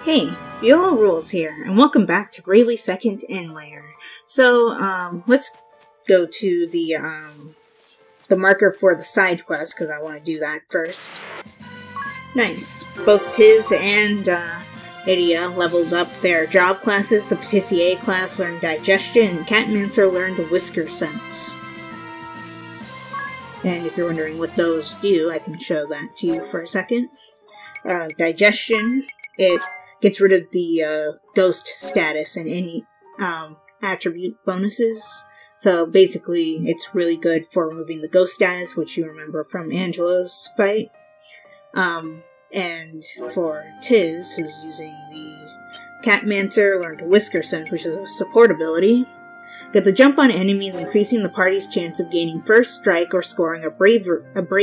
Hey, Viola Rules here, and welcome back to Bravely Second in Layer. So, let's go to the marker for the side quest, because I want to do that first. Nice. Both Tiz and Lydia leveled up their job classes. The Patissier class learned Digestion, and Catmancer learned Whisker Sense. And if you're wondering what those do, I can show that to you for a second. Digestion, it gets rid of the ghost status and any attribute bonuses. So basically, it's really good for removing the ghost status, which you remember from Angelo's fight. And for Tiz, who's using the Catmancer, learned Whisker Sense, which is a support ability. Get the jump on enemies, increasing the party's chance of gaining first strike or scoring a brave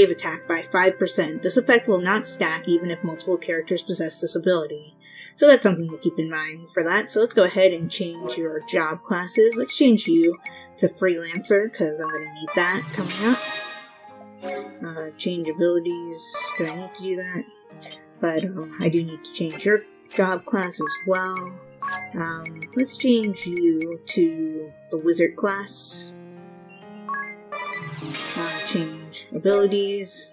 attack by 5%. This effect will not stack even if multiple characters possess this ability. So that's something to keep in mind for that. So let's go ahead and change your job classes. Let's change you to Freelancer, because I'm going to need that coming up. Change abilities. Do I need to do that? But I do need to change your job class as well. Let's change you to the Wizard class. Change abilities.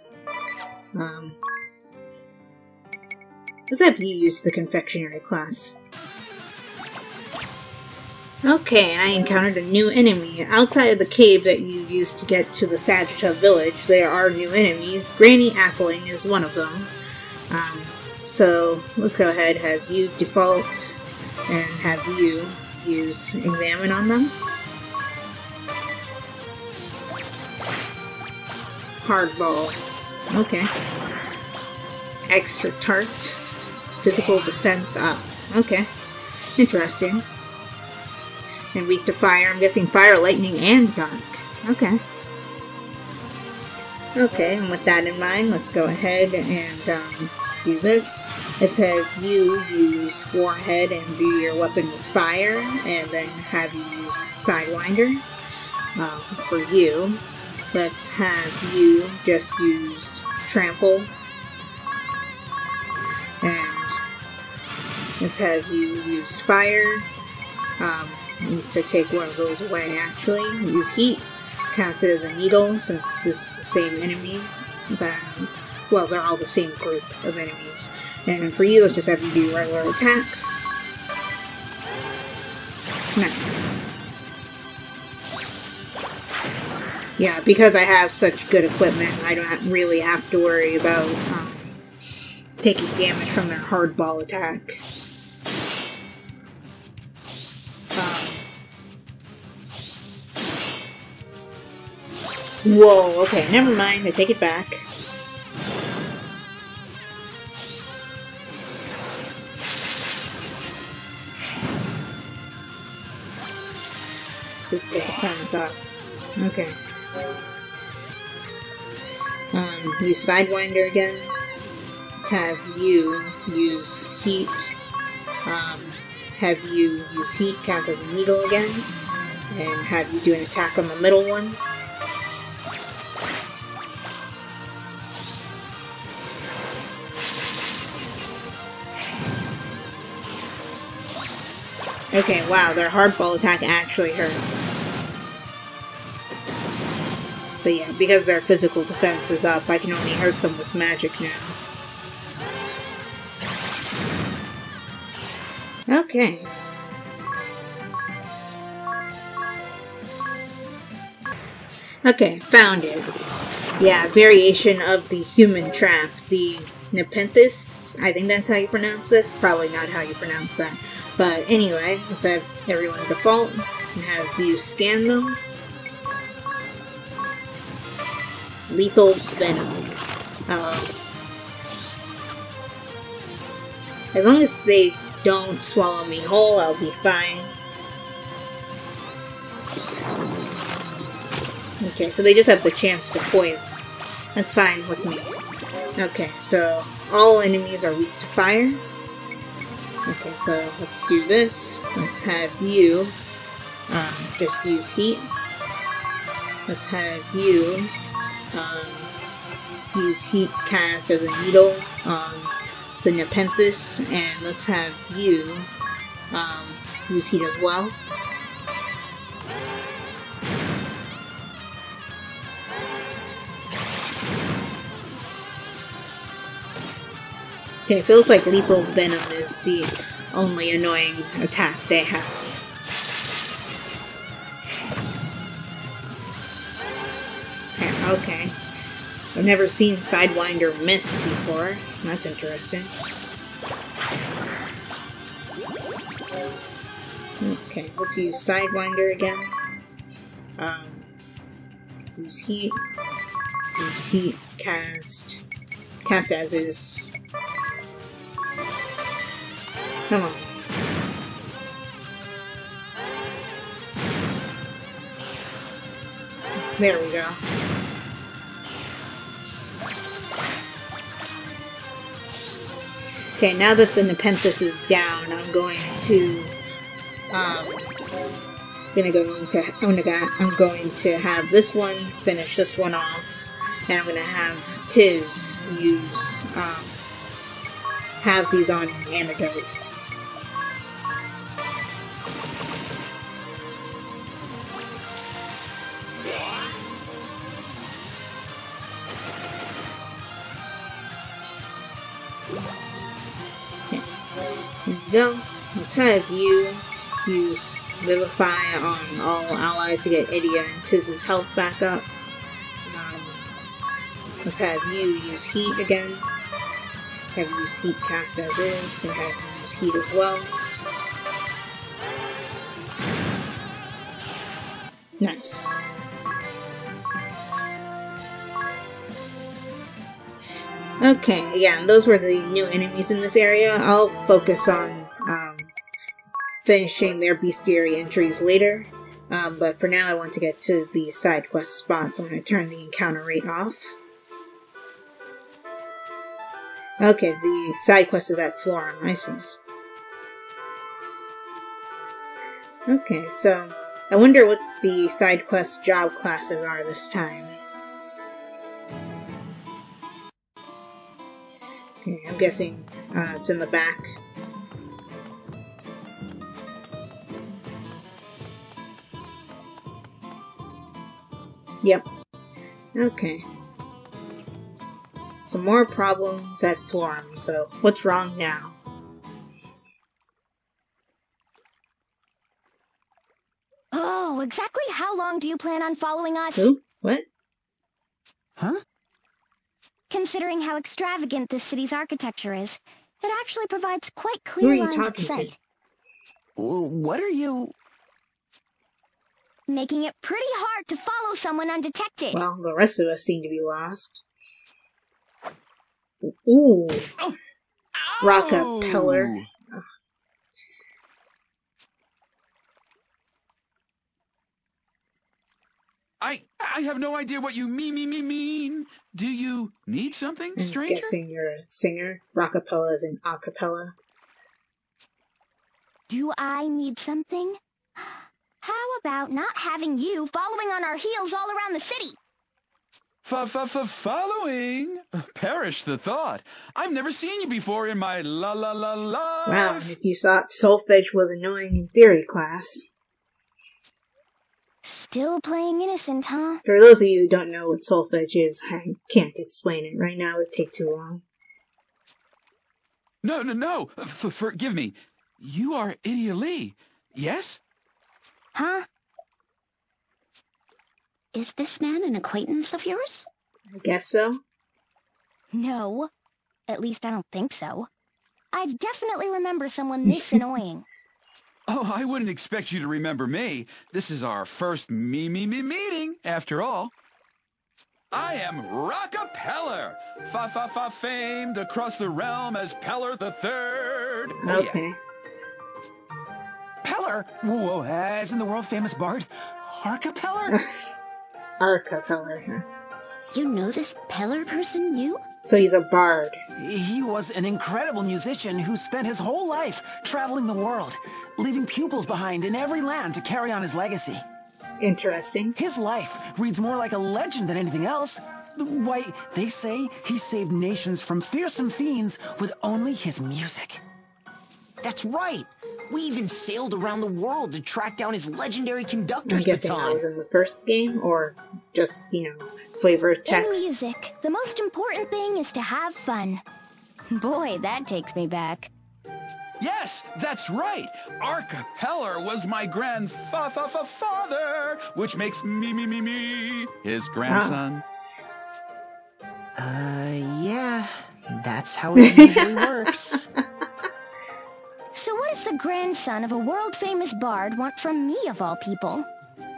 Let's have you use the Confectionery class. Okay, and I encountered a new enemy. Outside of the cave that you used to get to the Sagitta village, there are new enemies. Granny Appling is one of them. So let's go ahead, have you default, and have you use Examine on them. Hardball. Okay. Extra Tart. Physical defense up. Okay. Interesting. And weak to fire. I'm guessing fire, lightning, and dark. Okay. Okay, and with that in mind, let's go ahead and do this. Let's have you use Warhead and do your weapon with fire, and then have you use Sidewinder. For you, let's have you just use Trample. And let's have you use Fire. To take one of those away, actually. Use Heat. Cast it as a needle, since this is the same enemy. Well, they're all the same group of enemies. And for you, let's just have you do regular attacks. Nice. Yeah, because I have such good equipment, I don't really have to worry about taking damage from their hardball attack. Whoa, okay, never mind, I take it back. Physical defense up. Okay. Use Sidewinder again. Let's have you use Heat. Have you use Heat, cast as a needle again. And have you do an attack on the middle one. Okay, wow, their hardball attack actually hurts. But yeah, because their physical defense is up, I can only hurt them with magic now. Okay. Okay, found it. Yeah, variation of the human trap. The Nepenthes, I think that's how you pronounce this. Probably not how you pronounce that. But anyway, let's have everyone default and have you scan them. Lethal Venom. As long as they don't swallow me whole, I'll be fine. Okay, so they just have the chance to poison. That's fine with me. Okay, so all enemies are weak to fire. Okay, so let's do this. Let's have you just use Heat. Let's have you use Heat cast as a needle on the Nepenthes, and let's have you use heat as well. Okay, so it looks like Lethal Venom is the only annoying attack they have. Okay. I've never seen Sidewinder miss before. That's interesting. Okay, let's use Sidewinder again. Use heat. Use heat. Cast as is. Come on. There we go. Okay, now that the Nepenthes is down, I'm going to have this one finish this one off, and I'm gonna have Tiz use halvesies on Antidote. There you go. Let's have you use Vivify on all allies to get Idia and Tiz's health back up. Let's have you use heat again. Have you use heat cast as is, and have you use heat as well. Nice. Okay, yeah, and those were the new enemies in this area. I'll focus on finishing their bestiary entries later, but for now I want to get to the side quest spot, so I'm going to turn the encounter rate off. Okay, the side quest is at Florum, I see. Okay, so I wonder what the side quest job classes are this time. Okay, I'm guessing it's in the back. Yep. Okay. Some more problems at Florum, so what's wrong now? Oh, exactly how long do you plan on following us? Who? What? Huh? Considering how extravagant this city's architecture is, it actually provides quite Who are clear you lines of talking to? sight, What are you... making it pretty hard to follow someone undetected. Well, the rest of us seem to be lost. Ooh. Oh. Rockapeller. I have no idea what you mean. Do you need something, I'm stranger? guessing you're a singer. Rockapella is an acapella. Do I need something? How about not having you following on our heels all around the city? Following? Perish the thought. I've never seen you before in my la. Wow, and if you thought solfege was annoying in theory class. Still playing innocent, huh? For those of you who don't know what solfege is, I can't explain it right now. It would take too long. No. Forgive me. You are Idia Lee, yes? Huh? Is this man an acquaintance of yours? I guess so. No. At least I don't think so. I definitely remember someone this annoying. Oh, I wouldn't expect you to remember me. This is our first meeting, after all. I am Rockapeller, famed across the realm as Peller the Third. Okay. Peller? Whoa, as in the world-famous bard? Arcapeller? Arcapeller, huh? You know this Peller person, you? So he's a bard. He was an incredible musician who spent his whole life traveling the world, leaving pupils behind in every land to carry on his legacy. Interesting. His life reads more like a legend than anything else. Why, they say he saved nations from fearsome fiends with only his music. That's right. We even sailed around the world to track down his legendary conductor's I'm guessing that baton. was in the first game, or just, flavor of In text. music, the most important thing is to have fun. Boy, that takes me back. Yes, that's right. Arcapeller was my grandfather, which makes me his grandson. Yeah. That's how it usually works. So what does the grandson of a world-famous bard want from me, of all people?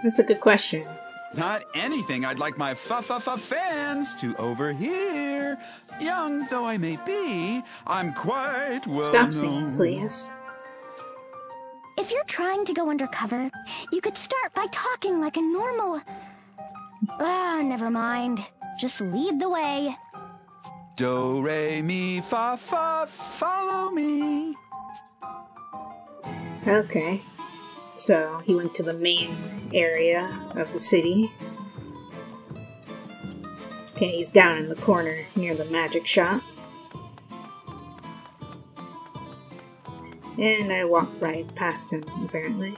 That's a good question. Not anything I'd like my fans to overhear. Young though I may be, I'm quite well Stop singing, known. please. If you're trying to go undercover, you could start by talking like a normal... never mind. Just lead the way. Do, re, mi, fa, follow me. Okay. So, he went to the main area of the city. Okay, he's down in the corner near the magic shop. And I walked right past him, apparently.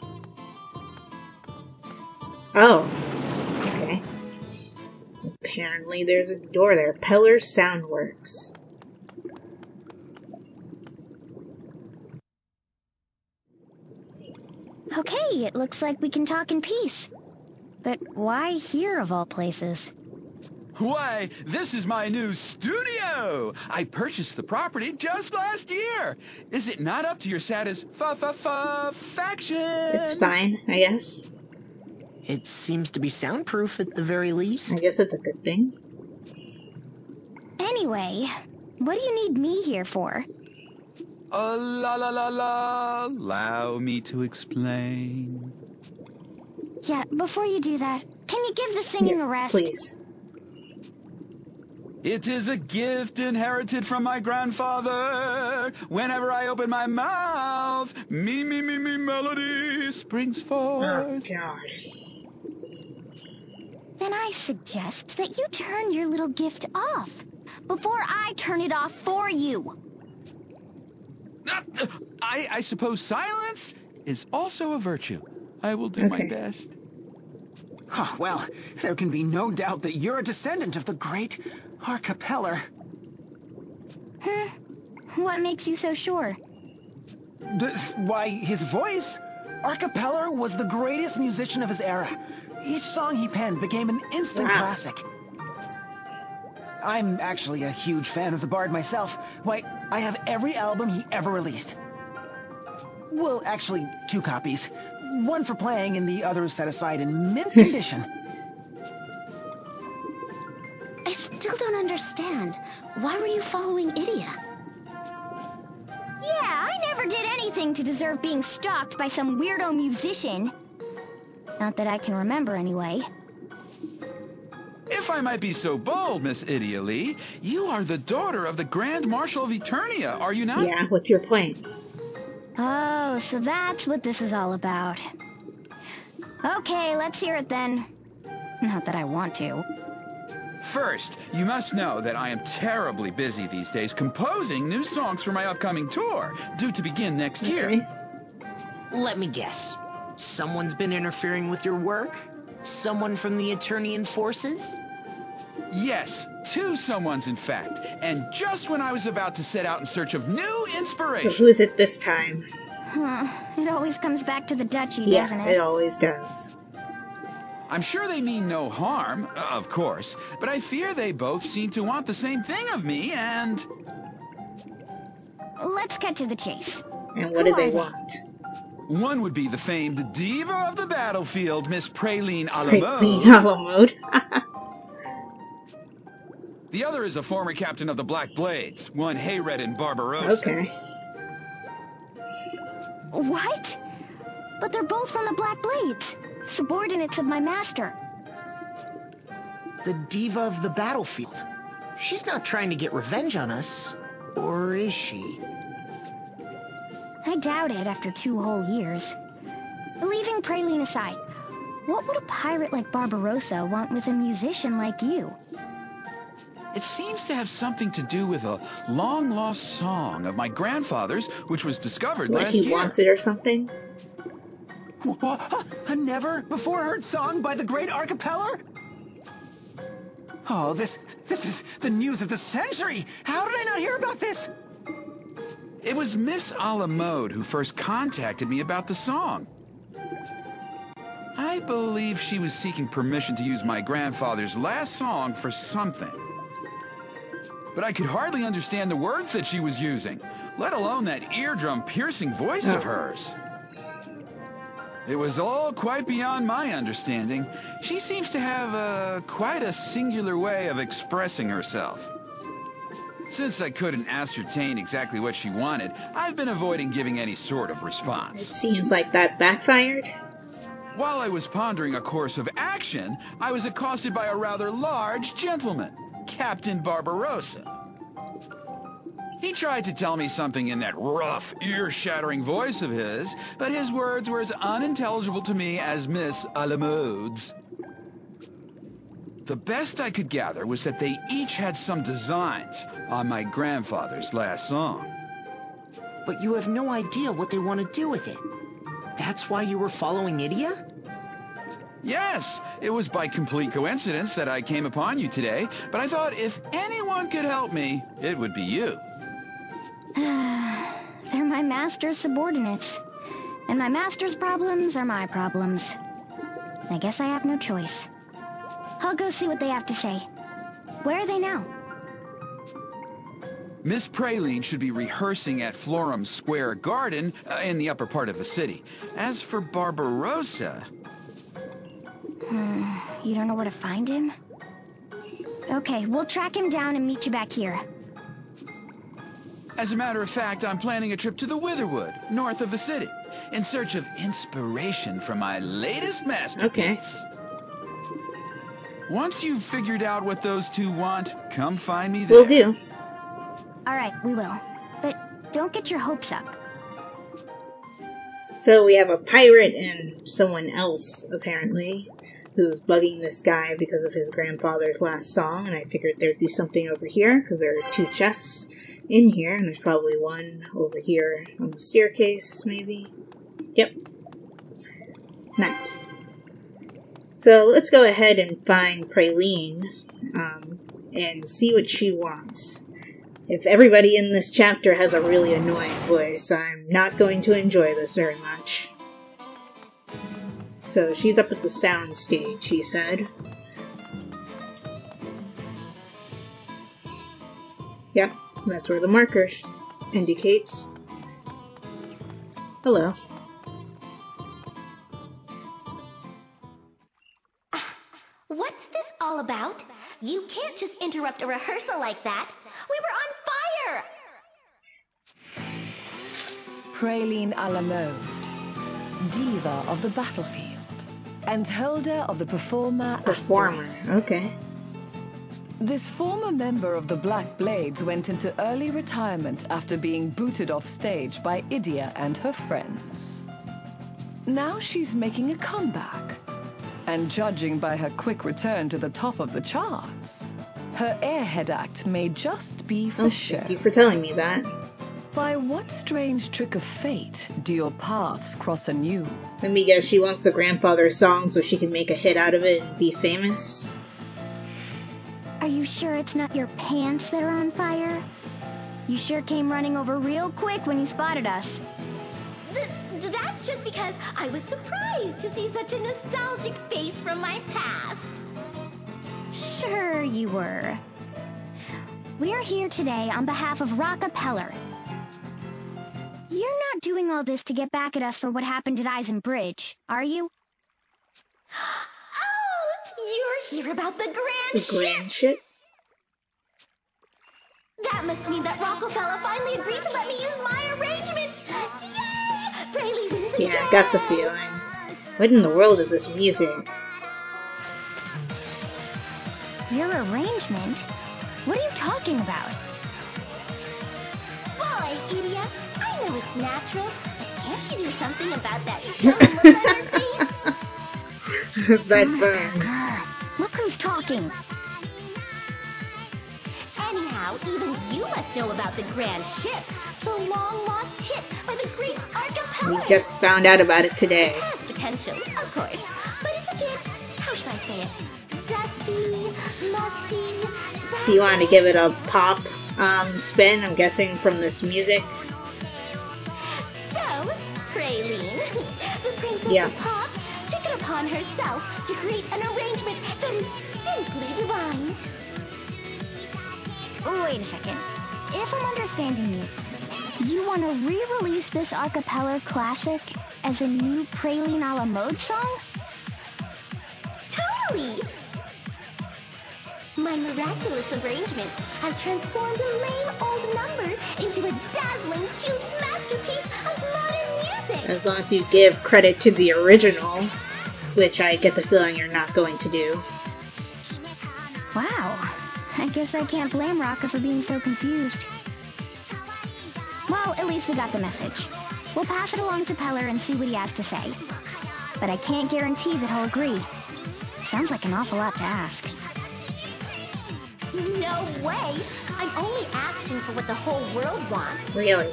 Oh. Okay. Apparently there's a door there. Peller's Soundworks. Okay, it looks like we can talk in peace. But why here, of all places? Why, this is my new studio! I purchased the property just last year! Is it not up to your satisfaction? It's fine, I guess. It seems to be soundproof at the very least. I guess it's a good thing. Anyway, what do you need me here for? Allow me to explain. Yeah, before you do that, can you give the singing a rest? Please. It is a gift inherited from my grandfather. Whenever I open my mouth, me melody springs forth. Oh, God. Then I suggest that you turn your little gift off before I turn it off for you. I suppose silence is also a virtue. I will do my best. Oh, well, there can be no doubt that you're a descendant of the great Arcapeller. What makes you so sure? Why, his voice? Arcapeller was the greatest musician of his era. Each song he penned became an instant classic. I'm actually a huge fan of the Bard myself. Why, I have every album he ever released. Well, actually, 2 copies. One for playing and the other set aside in mint condition. I still don't understand. Why were you following Idia? Yeah, I never did anything to deserve being stalked by some weirdo musician. Not that I can remember, anyway. If I might be so bold, Miss Idia Lee, you are the daughter of the Grand Marshal of Eternia, are you not? Yeah, what's your point? Oh, so that's what this is all about. Okay, let's hear it then. Not that I want to. First, you must know that I am terribly busy these days composing new songs for my upcoming tour, due to begin next year. Let me guess. Someone's been interfering with your work? Someone from the Eternian forces? Yes, 2 someones in fact, and just when I was about to set out in search of new inspiration. So who is it this time? It always comes back to the duchy, Yeah, doesn't it always does. I'm sure they mean no harm, of course, but I fear they both seem to want the same thing of me, and... Let's cut to the chase. And what do they want? One would be the famed diva of the battlefield, Miss Praline a la Praline mode. a la mode. The other is a former captain of the Black Blades, one Hayred Barbarossa. Okay. What? But they're both from the Black Blades, subordinates of my master. The diva of the battlefield. She's not trying to get revenge on us, or is she? I doubt it after 2 whole years. Leaving Praline aside, what would a pirate like Barbarossa want with a musician like you? It seems to have something to do with a long-lost song of my grandfather's, which was discovered Like last he year. wants it or something? A never-before-heard song by the great Archipeller? Oh, this is the news of the century! How did I not hear about this? It was Miss a la mode who first contacted me about the song. I believe she was seeking permission to use my grandfather's last song for something. But I could hardly understand the words that she was using, let alone that eardrum-piercing voice of hers. It was all quite beyond my understanding. She seems to have quite a singular way of expressing herself. Since I couldn't ascertain exactly what she wanted, I've been avoiding giving any sort of It response. seems like that backfired. While I was pondering a course of action, I was accosted by a rather large gentleman, Captain Barbarossa. He tried to tell me something in that rough, ear-shattering voice of his, but his words were as unintelligible to me as Miss a la mode's. The best I could gather was that they each had some designs on my grandfather's last song. But you have no idea what they want to do with it. That's why you were following Idia? Yes, it was by complete coincidence that I came upon you today, but I thought if anyone could help me, it would be you. They're my master's subordinates. And my master's problems are my problems. I guess I have no choice. I'll go see what they have to say. Where are they now? Miss Praline should be rehearsing at Florum Square Garden in the upper part of the city. As for Barbarossa... You don't know where to find him? Okay, we'll track him down and meet you back here. As a matter of fact, I'm planning a trip to the Witherwood, north of the city, in search of inspiration from my latest masterpiece. Okay. Once you've figured out what those two want, come find me there. Will do. Alright, we will. But don't get your hopes up. So we have a pirate and someone else, apparently, who's bugging this guy because of his grandfather's last song, and I figured there'd be something over here, because there are two chests in here, and there's probably one over here on the staircase, maybe. Yep. Nice. So let's go ahead and find Praline, and see what she wants. If everybody in this chapter has a really annoying voice, I'm not going to enjoy this very much. So she's up at the sound stage, he said. Yep, that's where the marker indicates. Hello. What's this all about? You can't just interrupt a rehearsal like that. We were on fire! Praline a la mode, diva of the battlefield, and holder of the performer asterisk. Okay. This former member of the Black Blades went into early retirement after being booted off stage by Idia and her friends. Now she's making a comeback. And judging by her quick return to the top of the charts, her airhead act may just be for show. Thank you for telling me that. By what strange trick of fate do your paths cross anew? Let me guess, she wants the grandfather's song so she can make a hit out of it and be famous? Are you sure it's not your pants that are on fire? You sure came running over real quick when you spotted us. That's just because I was surprised to see such a nostalgic face from my past. Sure you were. We're here today on behalf of Rockapeller. You're not doing all this to get back at us for what happened at Eisen Bridge, are you? Oh, you're here about the grand The grand shit? That must mean that Rockefeller finally agreed to let me use my arrangement. Yay! Praline wins again. Yeah, I got the feeling. What in the world is this music? Your arrangement? What are you talking about? Boy, idiot! I know it's natural, but can't you do something about that dumb look on her face? That burn. Look who's talking. now, even you must know about the grand ship, the long-lost hit by the great archipelago. We just found out about it today. It has potential, of course, but it's a bit, how should I say it, dusty, musty. So you wanted to give it a pop spin, I'm guessing, from this music? So, Praline, the princess Yeah. of pop, took it upon herself to create an arrangement that is simply divine. Wait a second. If I'm understanding you, you want to re-release this acapella classic as a new Praline a la mode song? Totally! My miraculous arrangement has transformed a lame old number into a dazzling, cute masterpiece of modern music. As long as you give credit to the original, which I get the feeling you're not going to do. Wow. I guess I can't blame Rocka for being so confused. Well, at least we got the message. We'll pass it along to Peller and see what he has to say. But I can't guarantee that he'll agree. Sounds like an awful lot to ask. No way! I'm only asking for what the whole world wants. Really?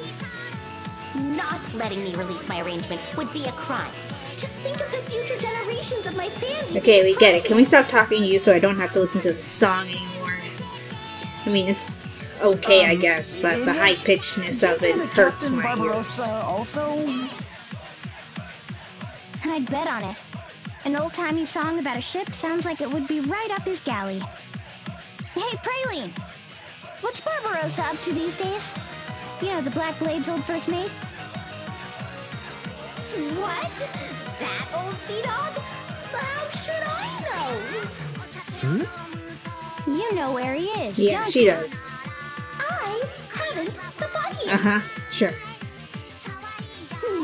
Not letting me release my arrangement would be a crime. Just think of the future generations of my fans. Okay, we get it. Can we stop talking to you so I don't have to listen to the song anymore? I mean, it's okay, I guess, but the high-pitchedness of it hurts my ears. Barbarossa also? I'd bet on it. An old-timey song about a ship sounds like it would be right up his galley. Hey, Praline! What's Barbarossa up to these days? You know, the Black Blade's old first mate? What? That old sea dog? How should I know? You know where he is, Yeah, don't she you? does. I haven't the buggy. Uh-huh, sure.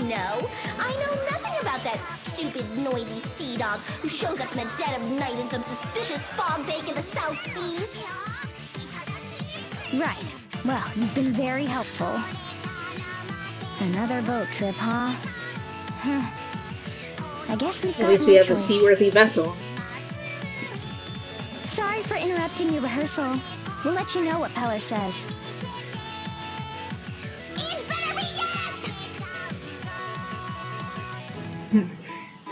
No, I know nothing about that stupid, noisy sea dog who shows up in the dead of night in some suspicious fog bank in the South Seas. Right. Well, you've been very helpful. Another boat trip, huh? I guess we've got At least we have a seaworthy vessel. Sorry for interrupting your rehearsal. We'll let you know what Peller says. It better be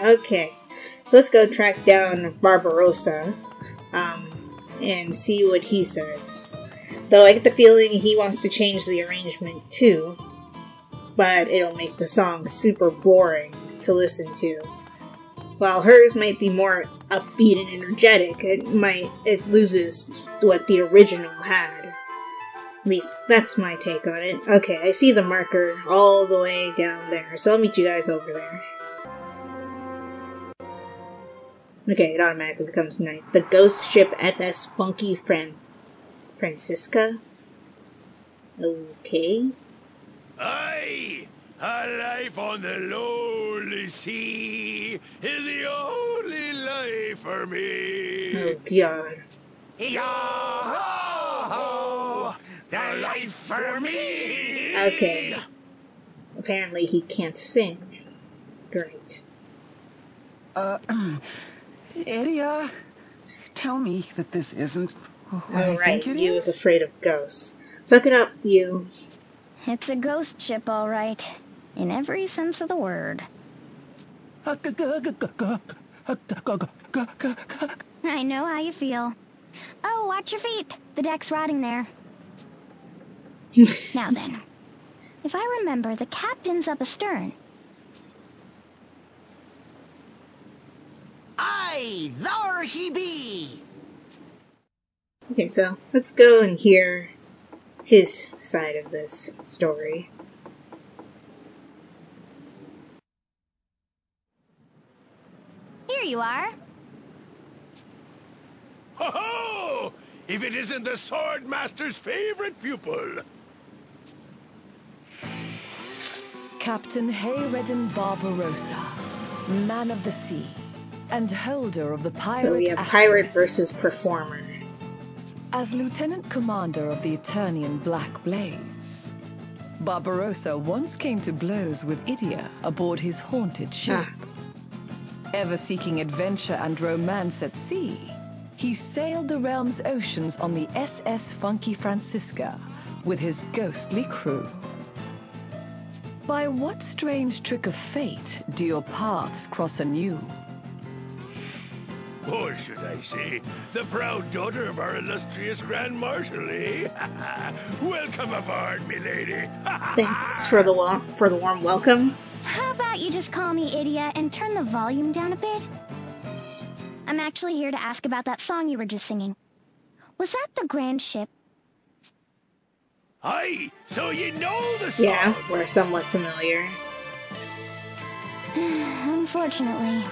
yes! Okay, so let's go track down Barbarossa and see what he says. Though I get the feeling he wants to change the arrangement too, but it'll make the song super boring to listen to. While hers might be more upbeat and energetic, it loses what the original had. At least that's my take on it. Okay, I see the marker all the way down there, so I'll meet you guys over there. Okay, it automatically becomes night. The ghost ship SS Funky Francisca? Okay. Aye! A life on the lonely sea is the only life for me. Oh god. Yo-ho-ho! The life for me! Okay. Apparently he can't sing. Great. Idia, tell me that this isn't what I Alright, think it you is. is afraid of ghosts. Suck it up, you. It's a ghost ship, all right. In every sense of the word. I know how you feel. Oh, watch your feet. The deck's rotting there. Now then, if I remember, the captain's up astern. Aye, there he be! Okay, so let's go and hear his side of this story. Here you are. Ho-ho! If it isn't the Sword Master's favorite pupil. Captain Hayredden Barbarossa, man of the sea, and holder of the pirate So we have pirate Asterisk. versus performer. As Lieutenant Commander of the Eternian Black Blades, Barbarossa once came to blows with Idia aboard his haunted ship. Ever seeking adventure and romance at sea, he sailed the realm's oceans on the SS Funky Francisca with his ghostly crew. By what strange trick of fate do your paths cross anew? Or should I say, the proud daughter of our illustrious Grand Marshal, eh? Welcome aboard, milady. Thanks for the warm welcome. How about you just call me Idia and turn the volume down a bit? I'm actually here to ask about that song you were just singing. Was that the Grand Ship? Aye, so you know the song. Yeah, we're somewhat familiar. Unfortunately.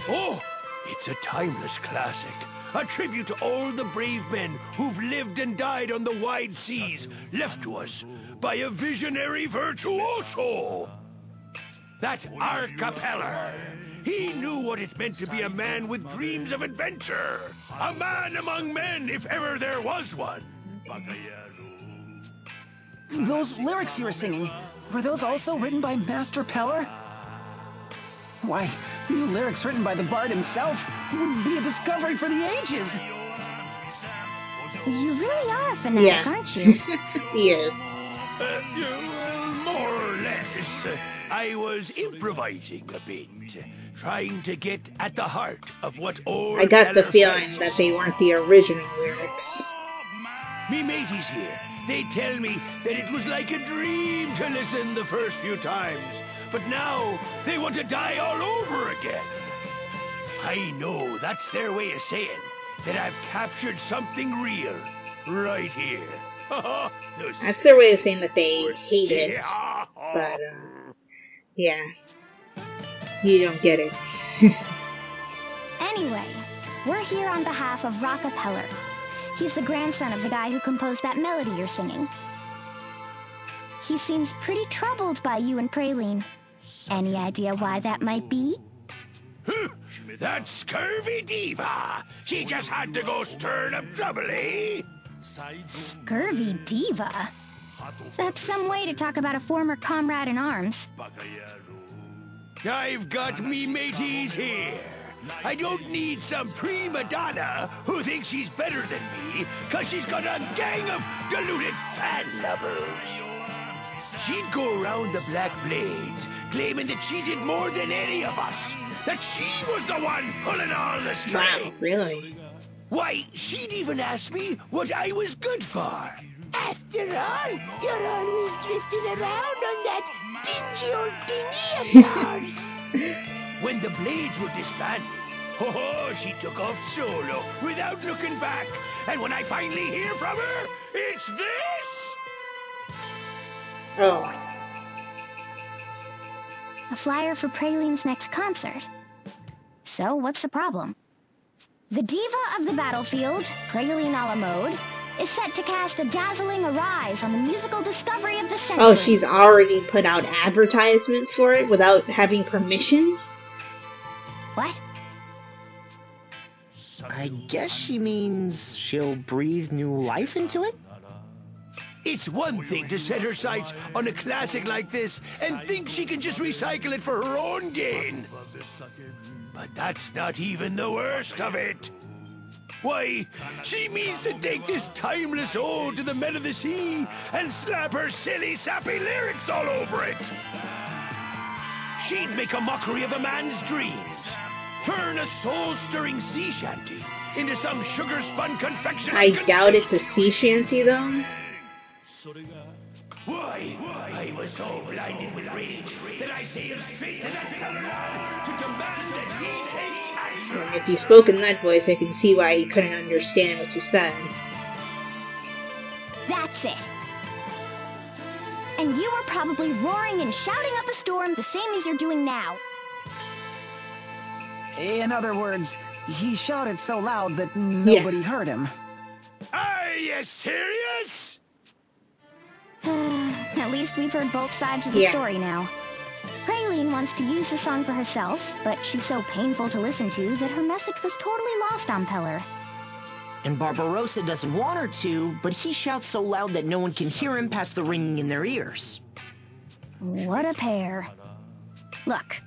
Oh, it's a timeless classic. A tribute to all the brave men who've lived and died on the wide seas, left to us by a visionary virtuoso. That Arcapeller. He knew what it meant to be a man with dreams of adventure. A man among men, if ever there was one. Those lyrics you were singing, were those also written by Master Peller? Why, new lyrics written by the bard himself would be a discovery for the ages. You really are a fanatic, aren't you? He is. More or less. I was improvising a bit, trying to get at the heart of what old I got the Peller feeling felt. that they weren't the original lyrics. Me mateys here, they tell me that it was like a dream to listen the first few times, but now they want to die all over again. I know that's their way of saying that I've captured something real right here. That's their way of saying that they hate it. But, yeah. You don't get it. Anyway, we're here on behalf of Rockapeller. He's the grandson of the guy who composed that melody you're singing. He seems pretty troubled by you and Praline. Any idea why that might be? That scurvy diva! She just had to go stirring up trouble, eh? Scurvy diva? That's some way to talk about a former comrade in arms. I've got me mateys here. I don't need some prima donna who thinks she's better than me, cause she's got a gang of deluded fan lovers. She'd go around the Black Blades, claiming that she did more than any of us. That she was the one pulling all the strings. Wow, really? Why, she'd even ask me what I was good for. After all, you're always drifting around on that dingy old dinghy of yours. When the Blades were disbanded, she took off solo without looking back. And when I finally hear from her, it's this! Oh. A flyer for Praline's next concert. So, what's the problem? The diva of the battlefield, Praline a la mode, is set to cast a dazzling arise on the musical discovery of the century. Oh, she's already put out advertisements for it without having permission? What? I guess she means she'll breathe new life into it? It's one thing to set her sights on a classic like this and think she can just recycle it for her own gain. But that's not even the worst of it. Why, she means to take this timeless ode to the men of the sea and slap her silly, sappy lyrics all over it. She'd make a mockery of a man's dreams, turn a soul-stirring sea shanty into some sugar-spun confection. I doubt it's a sea shanty, though. Why, I was so blinded with rage that I sailed straight to that Peller to demand that he take action. And if you spoke in that voice, I can see why he couldn't understand what you said. That's it. And you were probably roaring and shouting up a storm the same as you're doing now. In other words, he shouted so loud that nobody heard him. Are you serious? At least we've heard both sides of the story now. Praline wants to use the song for herself, but she's so painful to listen to that her message was totally lost on Peller. And Barbarossa doesn't want her to, but he shouts so loud that no one can hear him past the ringing in their ears. What a pair. Look,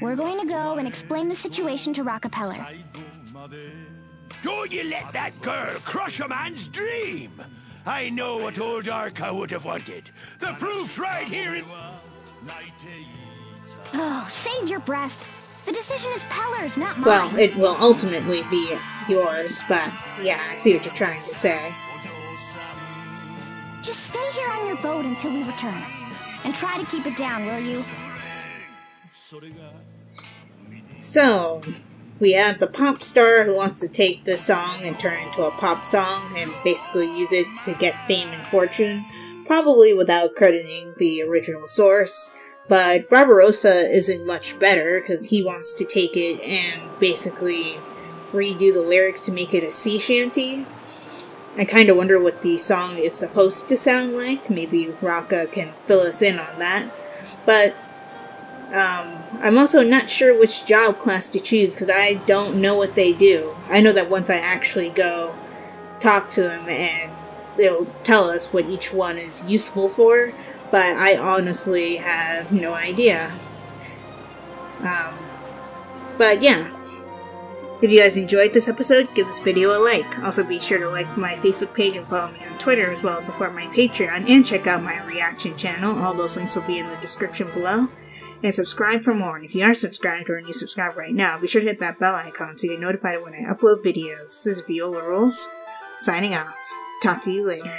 we're going to go and explain the situation to Rockapeller. Don't you let that girl crush a man's dream! I know what old Arca would have wanted. The proof's right here in... Oh, save your breath. The decision is Peller's, not mine. Well, it will ultimately be yours, but yeah, I see what you're trying to say. Just stay here on your boat until we return. And try to keep it down, will you? So, we have the pop star who wants to take the song and turn it into a pop song and basically use it to get fame and fortune, probably without crediting the original source. But Barbarossa isn't much better because he wants to take it and basically redo the lyrics to make it a sea shanty. I kind of wonder what the song is supposed to sound like. Maybe Raka can fill us in on that. But I'm also not sure which job class to choose because I don't know what they do. I know that once I actually go talk to them and they'll tell us what each one is useful for, but I honestly have no idea. But yeah. If you guys enjoyed this episode, give this video a like. Also be sure to like my Facebook page and follow me on Twitter, as well as support my Patreon and check out my reaction channel. All those links will be in the description below. And subscribe for more. And if you aren't subscribed or you subscribe right now, be sure to hit that bell icon so you're notified when I upload videos. This is Viola Rules, signing off. Talk to you later.